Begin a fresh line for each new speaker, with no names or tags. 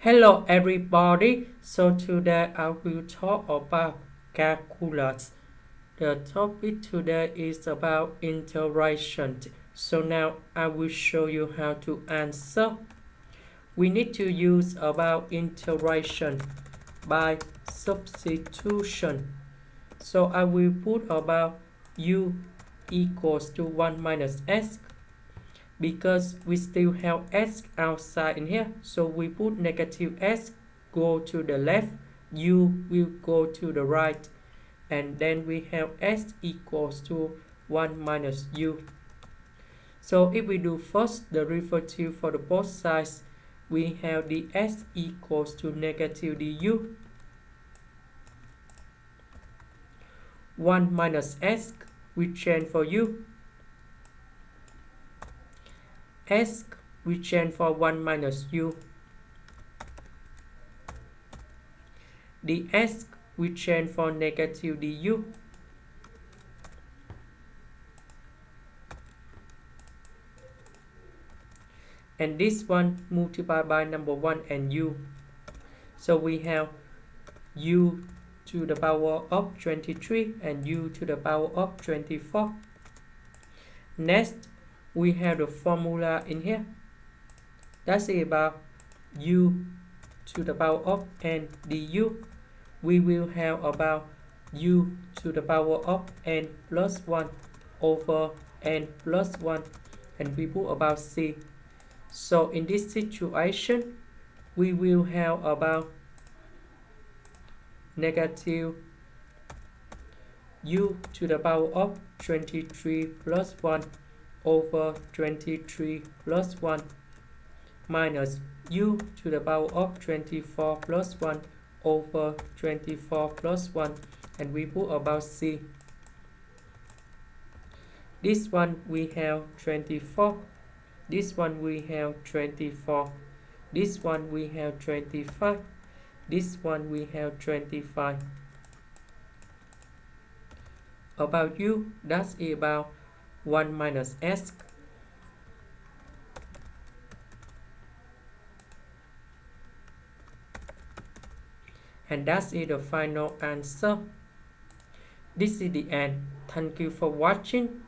Hello everybody, so today I will talk about calculus. The topic today is about integration. So now I will show you how to answer. We need to use about integration by substitution. So I will put about u equals to 1 minus s because we still have s outside in here, so we put negative s go to the left, u will go to the right, and then we have s equals to 1 minus u. So if we do first the derivative for the both sides, we have the s equals to negative du. 1 minus s we change for u, s we change for 1 minus u. The s we change for negative du. And this one multiplied by number 1 and u. So we have u to the power of 23 and u to the power of 24. Next, we have the formula in here. That's about u to the power of n du. We will have about u to the power of n plus 1 over n plus 1, and we put about c. So in this situation, we will have about negative u to the power of 23 plus 1 over 23 plus 1 minus u to the power of 24 plus 1 over 24 plus 1, and we put about c. This one we have 24, this one we have 24, this one we have 25, this one we have 25. About u, that's about 1 minus s. And that's the final answer. This is the end. Thank you for watching.